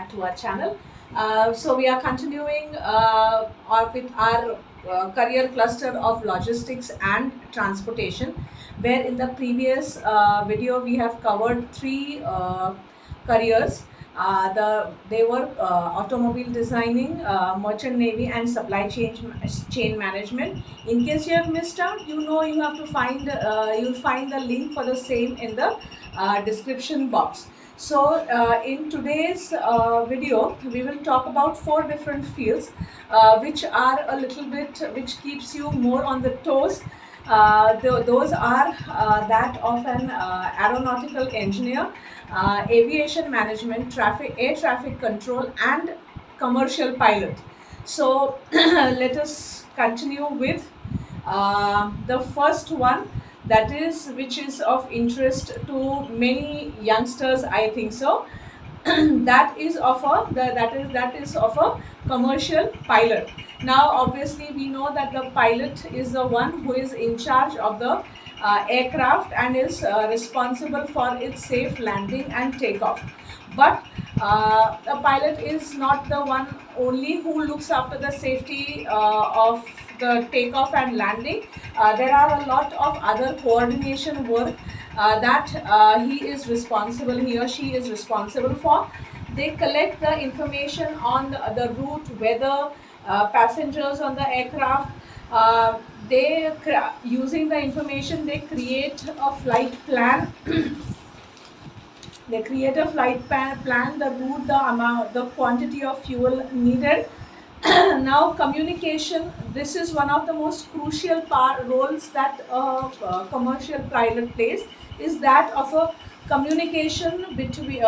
back to our channel. So we are continuing with our career cluster of logistics and transportation, where in the previous video we have covered three careers. They were automobile designing, merchant navy, and supply chain management. In case you have missed out, you have to find you'll find the link for the same in the description box. So in today's video, we will talk about four different fields, which are a little bit, which keeps you more on the toes. Those are that of an aeronautical engineer, aviation management, air traffic control, and commercial pilot. So let us continue with the first one, which is of interest to many youngsters, I think so. that is of a commercial pilot. Now obviously we know that the pilot is the one who is in charge of the aircraft and is responsible for its safe landing and takeoff. But a pilot is not the one only who looks after the safety of the takeoff and landing. There are a lot of other coordination work that he or she is responsible for. They collect the information on the route, weather, passengers on the aircraft. Using the information, they create a flight plan. They create a flight plan, the route, the amount, the quantity of fuel needed. Now communication, this is one of the most crucial roles that a commercial pilot plays, is that of a communication between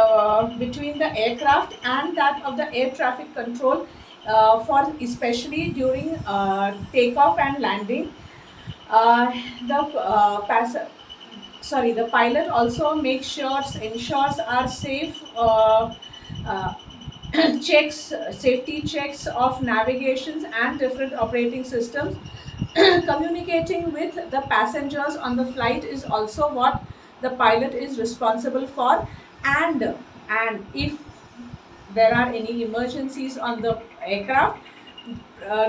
the aircraft and that of the air traffic control, for especially during takeoff and landing. The pilot also ensures our safe safety checks of navigations and different operating systems. Communicating with the passengers on the flight is also what the pilot is responsible for, and if there are any emergencies on the aircraft,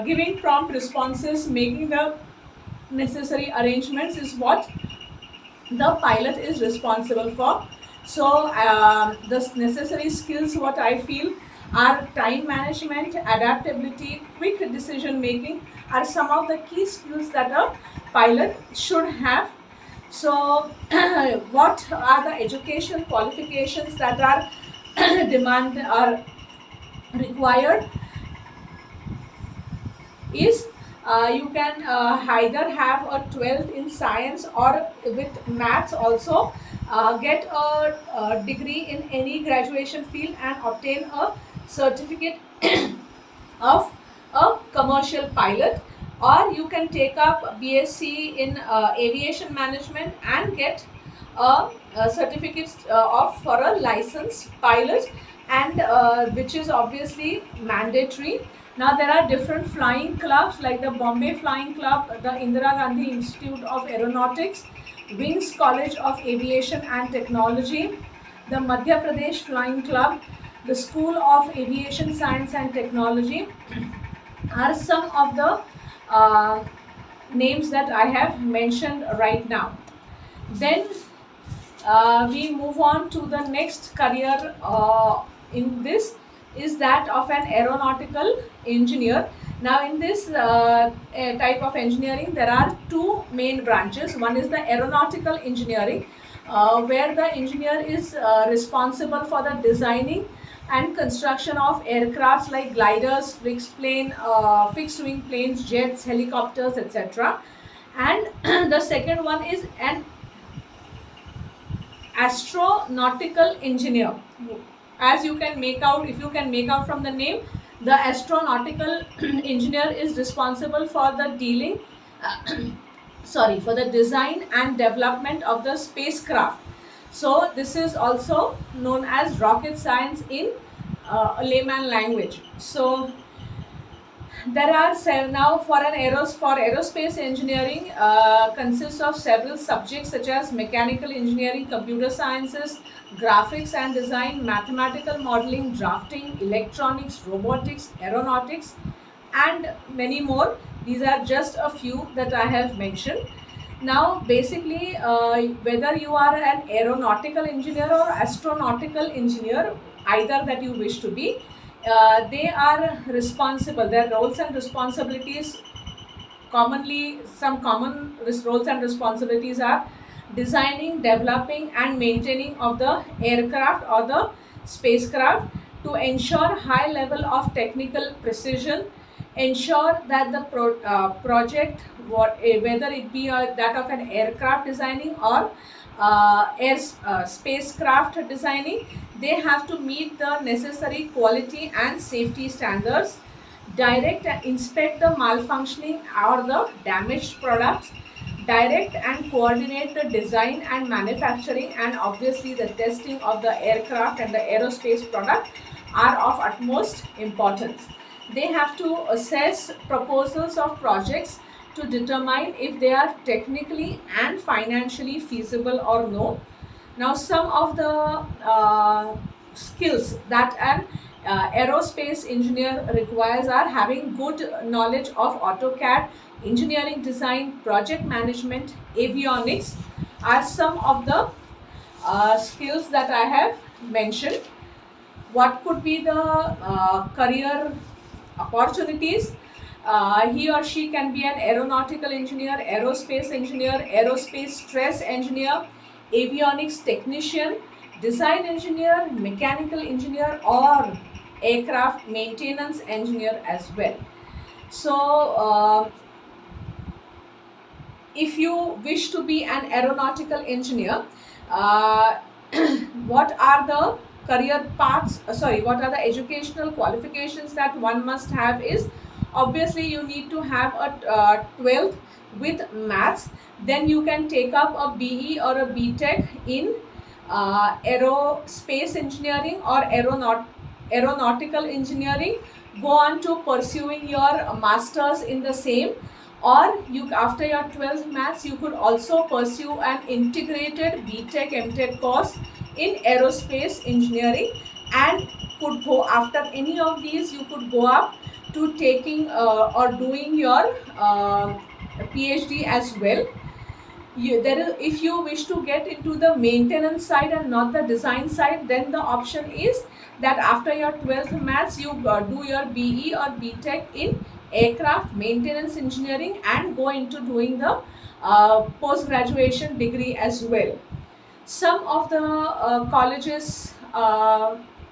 giving prompt responses, making the necessary arrangements is what the pilot is responsible for. So the necessary skills, what I feel, are time management, adaptability, quick decision making are some of the key skills that a pilot should have. So what are the education qualifications that are required is you can either have a 12th in science or with maths also, get a degree in any graduation field and obtain a certificate of a commercial pilot, or you can take up BSc in aviation management and get a certificate for a licensed pilot, and which is obviously mandatory. Now there are different flying clubs like the Bombay Flying Club, the Indira Gandhi Institute of Aeronautics, Wings College of Aviation and Technology, the Madhya Pradesh Flying Club, the School of Aviation Science and Technology are some of the names that I have mentioned right now. Then we move on to the next career in this, is that of an aeronautical engineer. Now in this type of engineering, there are two main branches. One is the aeronautical engineering, where the engineer is responsible for the designing and construction of aircrafts like gliders, fixed wing planes, jets, helicopters, etc. And the second one is an astronautical engineer. As you can make out, if you can make out from the name, the astronautical engineer is responsible for the for the design and development of the spacecraft. So this is also known as rocket science in layman language. So There are now for aerospace engineering consists of several subjects such as mechanical engineering, computer sciences, graphics and design, mathematical modeling, drafting, electronics, robotics, aeronautics, and many more. These are just a few that I have mentioned. Now, basically, whether you are an aeronautical engineer or astronautical engineer, either that you wish to be, they are responsible. Their roles and responsibilities commonly, some common roles and responsibilities are designing, developing, and maintaining of the aircraft or the spacecraft to ensure high level of technical precision, ensure that the project, whether it be that of an aircraft designing or spacecraft designing, they have to meet the necessary quality and safety standards, direct and inspect the malfunctioning or the damaged products, direct and coordinate the design and manufacturing, and obviously the testing of the aircraft and the aerospace product are of utmost importance. They have to assess proposals of projects to determine if they are technically and financially feasible or no. Now, some of the skills that an aerospace engineer requires are having good knowledge of AutoCAD, engineering design, project management, avionics are some of the skills that I have mentioned. What could be the career opportunities? He or she can be an aeronautical engineer, aerospace engineer, aerospace stress engineer, avionics technician, design engineer, mechanical engineer, or aircraft maintenance engineer as well. So, if you wish to be an aeronautical engineer, uh, what are the career paths? What are the educational qualifications that one must have is, obviously you need to have a 12th with maths. Then you can take up a BE or a BTech in aerospace engineering or aeronautical engineering. Go on to pursuing your masters in the same, or you, after your 12th maths, you could also pursue an integrated BTech MTech course in aerospace engineering, and could go after any of these, you could go up to taking or doing your PhD as well. If you wish to get into the maintenance side and not the design side, then the option is that after your 12th maths, you do your BE or BTech in aircraft maintenance engineering and go into doing the post-graduation degree as well. Some of the colleges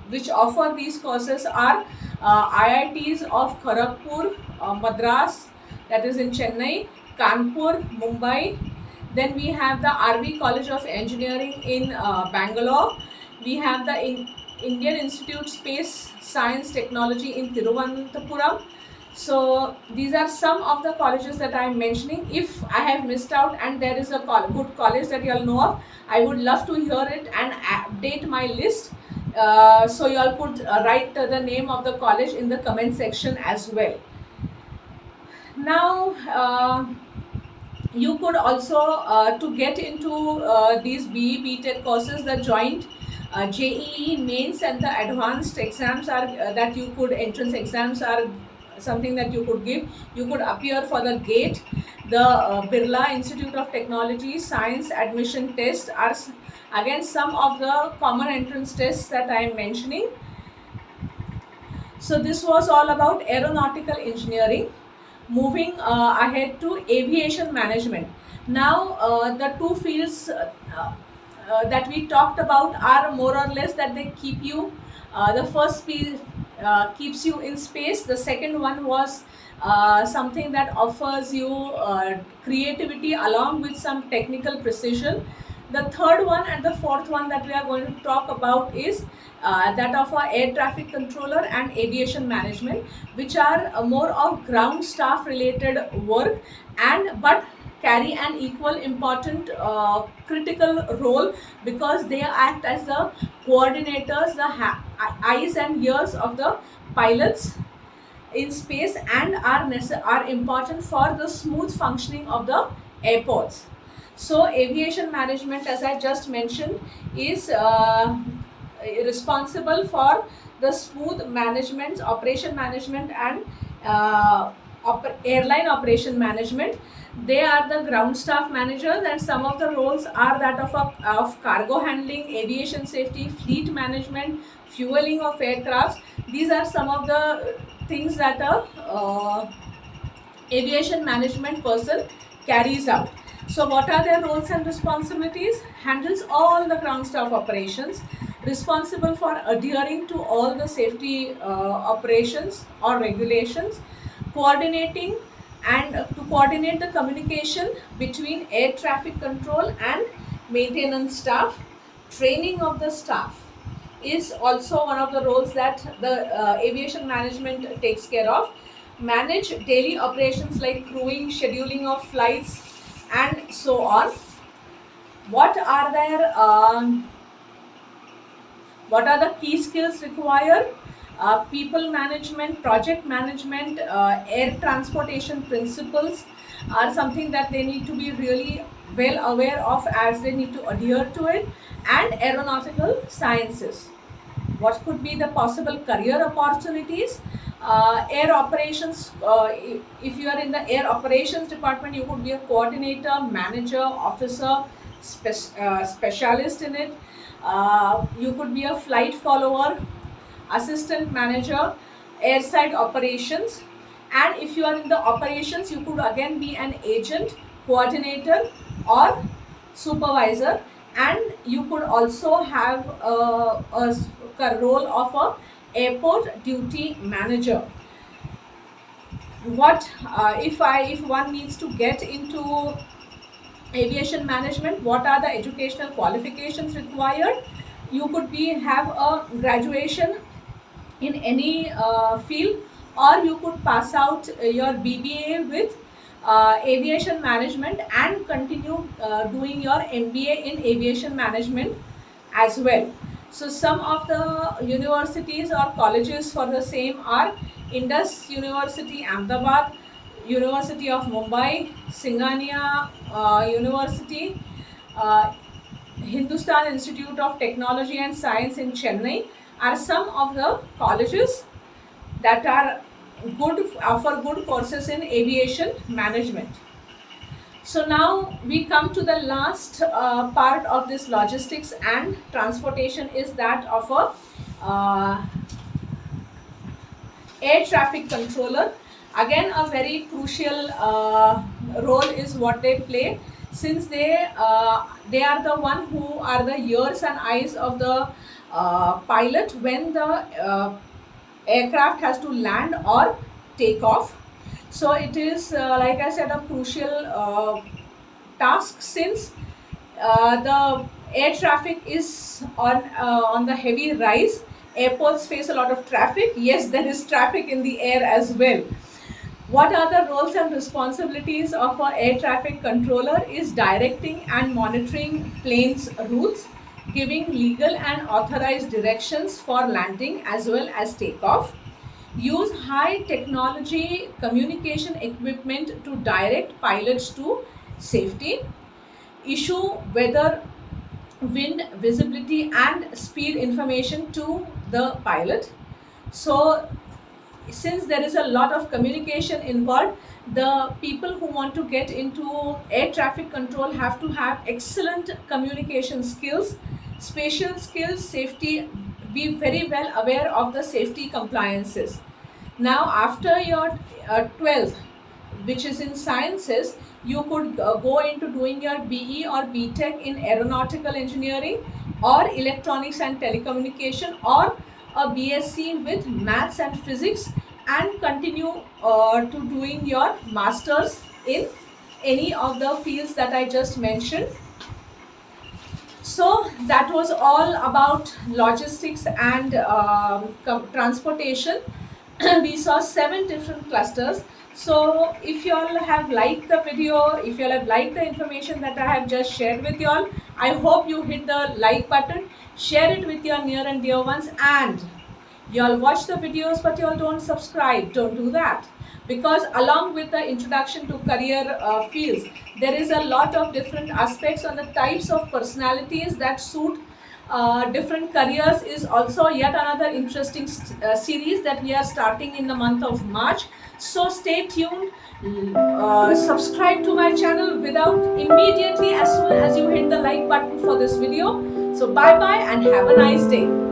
which offer these courses are IITs of Kharagpur, Madras, that is in Chennai, Kanpur, Mumbai. Then we have the RV College of Engineering in Bangalore. We have the Indian Institute Space Science Technology in Thiruvananthapuram. So these are some of the colleges that I am mentioning. If I have missed out and there is a good college that you all know of, I would love to hear it and update my list. So you all could write the name of the college in the comment section as well. Now, you could also, to get into these BE BTech courses, the joint JEE mains and the advanced exams are that you could, entrance exams are something that you could give. You could appear for the GATE, the Birla Institute of Technology Science admission test are again some of the common entrance tests that I am mentioning. So this was all about aeronautical engineering. Moving ahead to aviation management. Now, the two fields that we talked about are more or less that they keep you, the first field keeps you in space. The second one was something that offers you creativity along with some technical precision. The third one and the fourth one that we are going to talk about is that of our air traffic controller and aviation management, which are more of ground staff related work, and but carry an equal important critical role because they act as the coordinators, the eyes and ears of the pilots. in space and are important for the smooth functioning of the airports. So aviation management, as I just mentioned, is responsible for the smooth management, operation management, and airline operation management. They are the ground staff managers, and some of the roles are that of cargo handling, aviation safety, fleet management, fueling of aircrafts. These are some of the things that a aviation management person carries out. So what are their roles and responsibilities? Handles all the ground staff operations, responsible for adhering to all the safety operations or regulations, coordinating and to coordinate the communication between air traffic control and maintenance staff. Training of the staff is also one of the roles that the aviation management takes care of. Manage daily operations like crewing, scheduling of flights, and so on. What are their what are the key skills required? People management, project management, air transportation principles are something that they need to be really well aware of, as they need to adhere to it. And aeronautical sciences. What could be the possible career opportunities? Air operations, if you are in the air operations department, you could be a coordinator, manager, officer, specialist in it. You could be a flight follower, assistant manager, airside operations. And if you are in the operations, you could again be an agent, coordinator, or supervisor. And you could also have a role of a airport duty manager. What if one needs to get into aviation management, what are the educational qualifications required? You could have a graduation in any field, or you could pass out your BBA with aviation management and continue doing your MBA in aviation management as well. So some of the universities or colleges for the same are Indus University, Ahmedabad, University of Mumbai, Singhania University, Hindustan Institute of Technology and Science in Chennai are some of the colleges that are offer good courses in aviation management. So now we come to the last part of this logistics and transportation, is that of a air traffic controller. Again, a very crucial role is what they play, since they are the one who are the ears and eyes of the pilot when the aircraft has to land or take off. So it is, like I said, a crucial task, since the air traffic is on the heavy rise. Airports face a lot of traffic. Yes, there is traffic in the air as well. What are the roles and responsibilities of an air traffic controller? Is directing and monitoring planes' routes, giving legal and authorized directions for landing as well as takeoff. Use high technology communication equipment to direct pilots to safety. Issue weather, wind, visibility and speed information to the pilot. So since there is a lot of communication involved, the people who want to get into air traffic control have to have excellent communication skills, spatial skills, safety, be very well aware of the safety compliances. Now after your 12th, which is in sciences, you could go into doing your BE or BTech in aeronautical engineering or electronics and telecommunication, or a BSc with maths and physics, and continue to doing your masters in any of the fields that I just mentioned. So that was all about logistics and transportation. We saw 7 different clusters. So if you all have liked the video, if you all have liked the information that I have just shared with you all, I hope you hit the like button, share it with your near and dear ones, and Y'all watch the videos, but y'all don't subscribe. Don't do that. Because along with the introduction to career fields, there is a lot of different aspects on the types of personalities that suit different careers is also yet another interesting series that we are starting in the month of March. So stay tuned, subscribe to my channel without immediately as soon as you hit the like button for this video. So bye bye and have a nice day.